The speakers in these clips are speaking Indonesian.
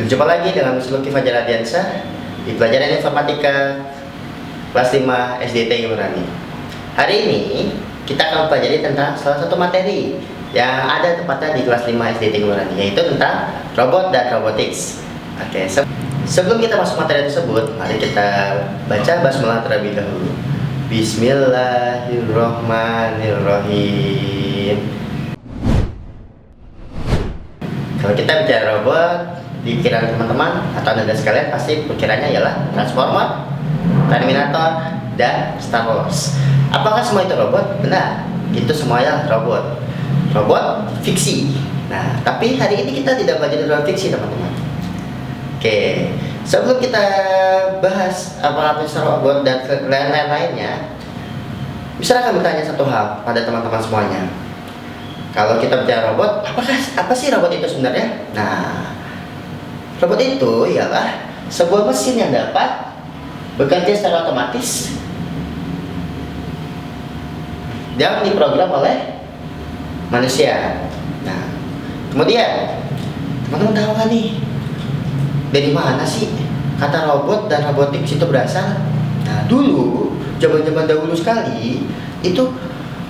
Berjumpa lagi dengan Sulki Fajar Ardiansyah di pelajaran informatika kelas 5 SDT Imrani. Hari ini kita akan pelajari tentang salah satu materi yang ada tepatnya di kelas 5 SDT Imrani, yaitu tentang robot dan robotics. Oke, sebelum kita masuk materi tersebut, mari kita baca basmalah terlebih dahulu. Bismillahirrahmanirrahim. Kalau kita bicara robot, di pikiran teman-teman atau anda sekalian pasti pikirannya ialah Transformer, Terminator, dan Star Wars. Apakah semua itu robot? Benar, itu semuanya robot. Robot fiksi. Nah, tapi hari ini kita tidak belajar robot fiksi, teman-teman. Oke, sebelum kita bahas apa itu robot dan lain-lainnya, bisa kami bertanya satu hal pada teman-teman semuanya. Kalau kita bicara robot, apa sih robot itu sebenarnya? Nah, robot itu ialah sebuah mesin yang dapat bekerja secara otomatis yang diprogram oleh manusia. Nah, kemudian teman-teman tahu kan nih, dari mana sih kata robot dan robotics itu berasal? Nah, dulu, zaman-zaman dahulu sekali, itu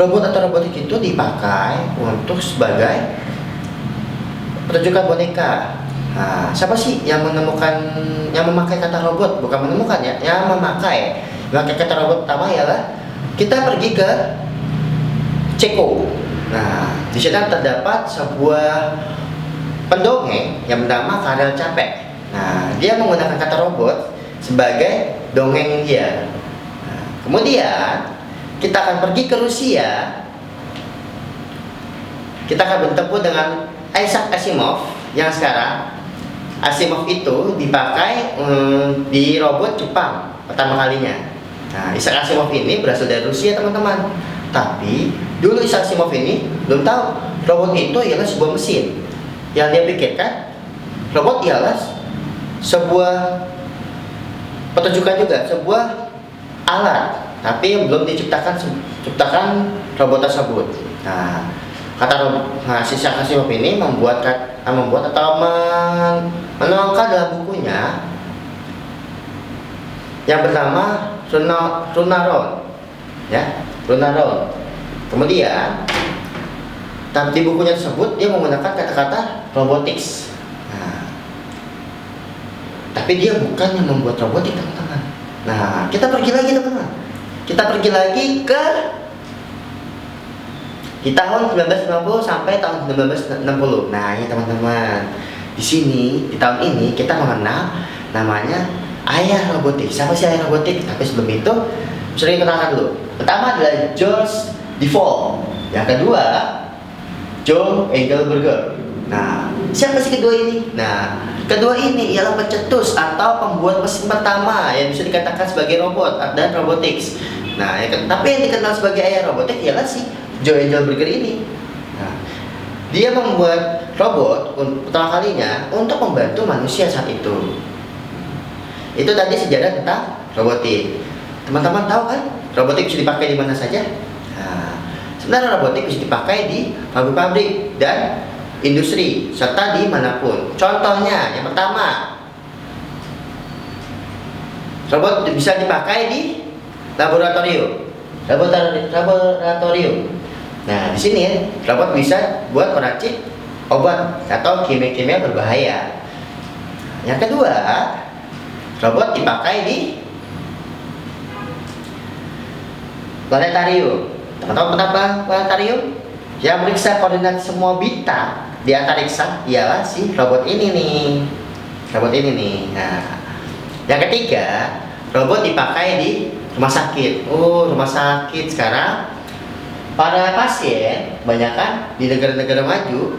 robot atau robotik itu dipakai untuk sebagai pertunjukan boneka. Nah, siapa sih yang memakai kata robot? Bukan menemukan ya, yang memakai kata robot pertama ialah kita pergi ke Ceko. Nah, di sana terdapat sebuah pendongeng yang bernama Karel Capek. Nah, dia menggunakan kata robot sebagai dongeng dia. Nah, kemudian kita akan pergi ke Rusia. Kita akan bertemu dengan Isaac Asimov yang sekarang Asimov itu dipakai di robot Jepang pertama kalinya. Nah, Isaac Asimov ini berasal dari Rusia, teman-teman. Tapi dulu Isaac Asimov ini belum tahu robot itu ialah sebuah mesin. Yang dia pikirkan robot ialah sebuah pertunjukan juga, sebuah alat, tapi yang belum diciptakan robot tersebut. Nah, Isaac Asimov ini membuat atau menuangkan dalam bukunya yang bernama Runaround, ya, Runaround. Kemudian di bukunya tersebut dia menggunakan kata-kata robotics. Nah, tapi dia bukan yang membuat robotik, teman-teman. Nah, kita pergi lagi, teman-teman. Kita pergi lagi di tahun 1950 sampai tahun 1960. Nah, ini teman-teman. Di sini, di tahun ini kita mengenal namanya ayah robotik. Siapa sih ayah robotik? Tapi sebelum itu, sering kenalkan dulu. Pertama adalah George Devol. Yang kedua, Joe Engelberger. Nah, siapa sih kedua ini? Nah, kedua ini ialah pencetus atau pembuat mesin pertama yang bisa dikatakan sebagai robot dan robotics. Nah, tapi yang dikenal sebagai ayah robotik ialah si Joe Engelberger ini. Nah, dia membuat robot pertama kalinya untuk membantu manusia saat itu. Itu tadi sejarah tentang robotik. Teman-teman tahu kan robotik bisa dipakai di mana saja? Nah, sebenarnya robotik bisa dipakai di pabrik-pabrik dan industri serta di manapun. Contohnya, yang pertama, robot bisa dipakai di laboratorium. Nah, di sini robot bisa buat meracik obat atau kimia-kimia berbahaya. Yang kedua, robot dipakai di planetarium. Teman-teman kenapa planetarium? Yang meriksa koordinat semua bintang di antariksa ialah si robot ini nih. Robot ini nih. Nah, yang ketiga, robot dipakai di rumah sakit. Rumah sakit sekarang para pasien kebanyakan di negara-negara maju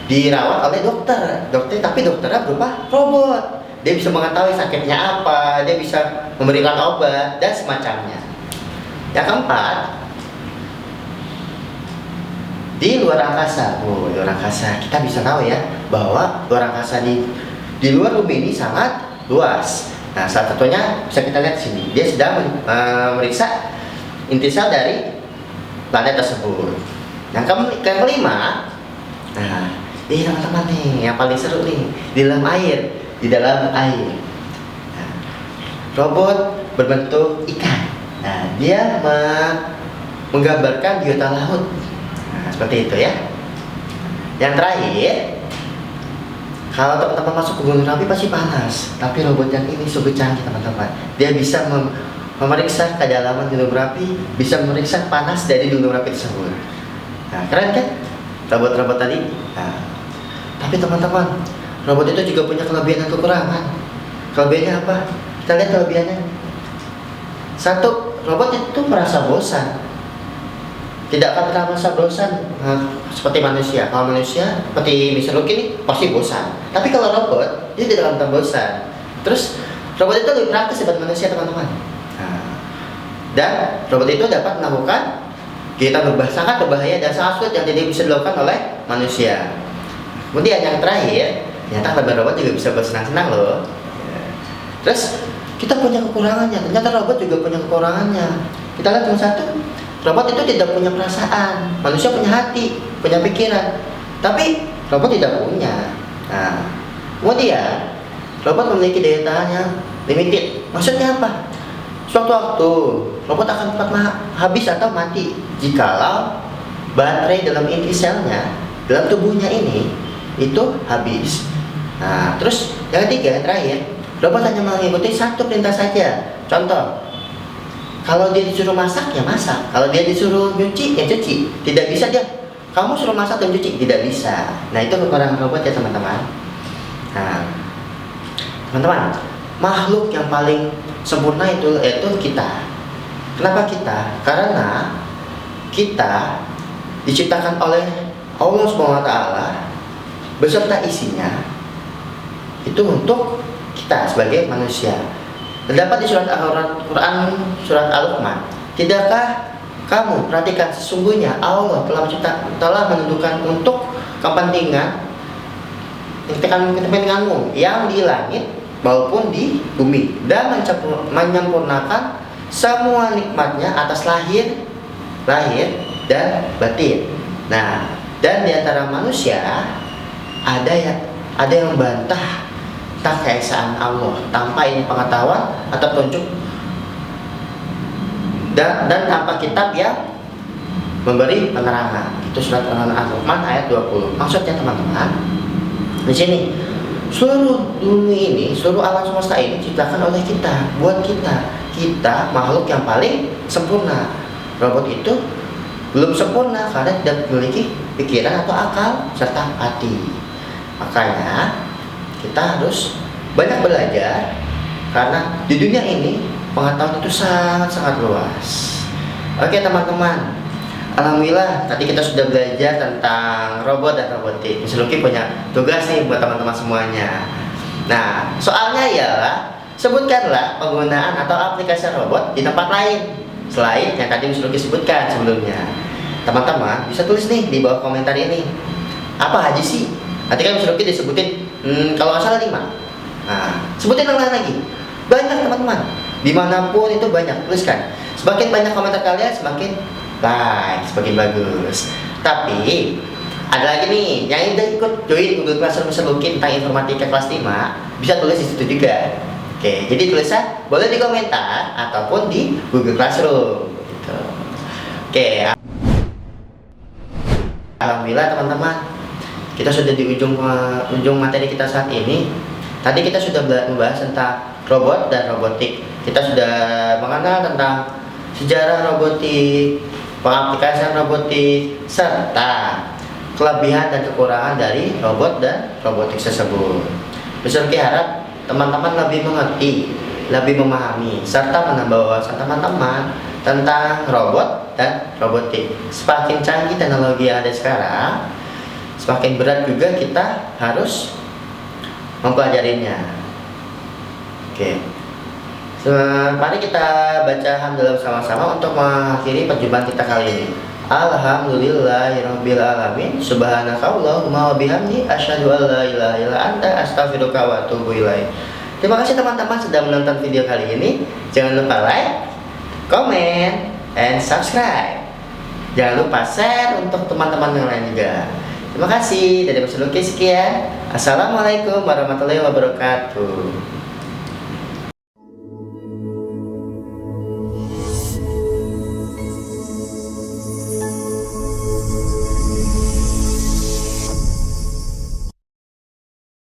dirawat oleh dokter, tapi dokternya berupa robot. Dia bisa mengetahui sakitnya apa, dia bisa memberikan obat dan semacamnya. Yang keempat, di luar angkasa. Luar angkasa kita bisa tahu ya bahwa luar angkasa di luar bumi ini sangat luas. Nah, salah satunya bisa kita lihat di sini. Dia sedang memeriksa inti sel dari planet tersebut. Yang kelima, nah, ini teman-teman nih, yang paling seru nih, di dalam air. di dalam air. Nah, robot berbentuk ikan. Nah, dia menggambarkan biota laut. Nah, seperti itu ya. Yang terakhir, kalau teman-teman masuk ke gunung api pasti panas, tapi robot yang ini sungguh canggih teman-teman. Dia bisa memeriksa kedalaman gunung api, bisa memeriksa panas dari gunung api tersebut. Nah, keren kan robot-robot tadi? Nah, tapi teman-teman, robot itu juga punya kelebihan dan kekurangan. Kelebihannya apa? Kita lihat kelebihannya. Satu, robot itu merasa bosan. Tidak akan pernah merasa bosan seperti manusia. Kalau manusia seperti Mr. Lucky ini pasti bosan. Tapi kalau robot, dia tidak akan pernah bosan. Terus robot itu lebih praktis daripada manusia teman-teman. Dan robot itu dapat melakukan kegiatan sangat berbahaya dan sangat sulit yang tidak bisa dilakukan oleh manusia. Kemudian yang terakhir, ternyata robot juga bisa bersenang-senang loh. Terus kita punya kekurangannya. Ternyata robot juga punya kekurangannya. Kita lihat cuma satu. Robot itu tidak punya perasaan. Manusia punya hati, punya pikiran. Tapi robot tidak punya. Nah, kemudian robot memiliki daya tahan yang limited. Maksudnya apa? Suatu waktu robot akan cepat habis atau mati jikalau baterai dalam inti selnya, dalam tubuhnya ini itu habis. Nah, terus yang ketiga, yang terakhir, robot hanya mengikuti satu perintah saja. Contoh, kalau dia disuruh masak, ya masak. Kalau dia disuruh nyuci, ya cuci. Tidak bisa dia, kamu suruh masak dan cuci, tidak bisa. Nah, itu kekurangan robot ya teman-teman. Nah, teman-teman, makhluk yang paling sempurna itu yaitu kita. Kenapa kita? Karena kita diciptakan oleh Allah SWT beserta isinya itu untuk kita sebagai manusia. Terdapat di surat Al-Quran, surat Al-Luqman, tidakkah kamu perhatikan sesungguhnya Allah telah menentukan untuk kepentinganmu yang di langit maupun di bumi, dan menyempurnakan semua nikmatnya atas lahir dan batin. Nah, dan di antara manusia ada yang membantah tentang keesaan Allah tanpa ini pengetahuan atau petunjuk dan tanpa kitab yang memberi penerangan. Itu surat Al-Luqman ayat 20. Maksudnya teman-teman, di sini seluruh dunia ini, seluruh alam semesta ini diciptakan oleh kita, buat kita makhluk yang paling sempurna. Robot itu belum sempurna karena tidak memiliki pikiran atau akal serta hati. Makanya kita harus banyak belajar, karena di dunia ini pengetahuan itu sangat luas. Oke teman-teman, alhamdulillah tadi kita sudah belajar tentang robot dan robotik. Mr. Lucky punya tugas nih buat teman-teman semuanya. Nah, soalnya ialah sebutkanlah penggunaan atau aplikasi robot di tempat lain selain yang tadi Mr. Lucky sebutkan sebelumnya. Teman-teman bisa tulis nih di bawah komentar ini, apa aja sih? Nanti kan Mr. Lucky disebutin kalau nggak salah 5. Nah, sebutin yang lain lagi. Banyak teman-teman, dimanapun itu banyak, tuliskan. Semakin banyak komentar kalian, semakin baik, semakin bagus. Tapi ada lagi nih yang udah ikut join Google Classroom Mr. Lucky tentang informatika kelas 5, bisa tulis di situ juga. Oke, jadi tulisnya boleh di komentar ataupun di Google Classroom gitu. Oke, alhamdulillah teman-teman, kita sudah di ujung materi kita saat ini. Tadi kita sudah membahas tentang robot dan robotik. Kita sudah mengenal tentang sejarah robotik, pengaplikasian robotik, serta kelebihan dan kekurangan dari robot dan robotik tersebut. Mr. Lucky harap teman-teman lebih mengerti, lebih memahami, serta menambah wawasan teman-teman tentang robot dan robotik. Semakin canggih teknologi yang ada sekarang, semakin berat juga kita harus mempelajarinya. Oke, mari kita baca hamdalah sama-sama untuk mengakhiri perjumpaan kita kali ini. Alhamdulillahirabbil alamin. Subhanakallahumma wa bihamdi asyhadu an la ilaha illa anta astaghfiruka wa atubu ilaik. Terima kasih teman-teman sudah menonton video kali ini. Jangan lupa like, comment, and subscribe. Jangan lupa share untuk teman-teman yang lain juga. Terima kasih. Dari Mr. Lucky, sekian. Assalamualaikum warahmatullahi wabarakatuh.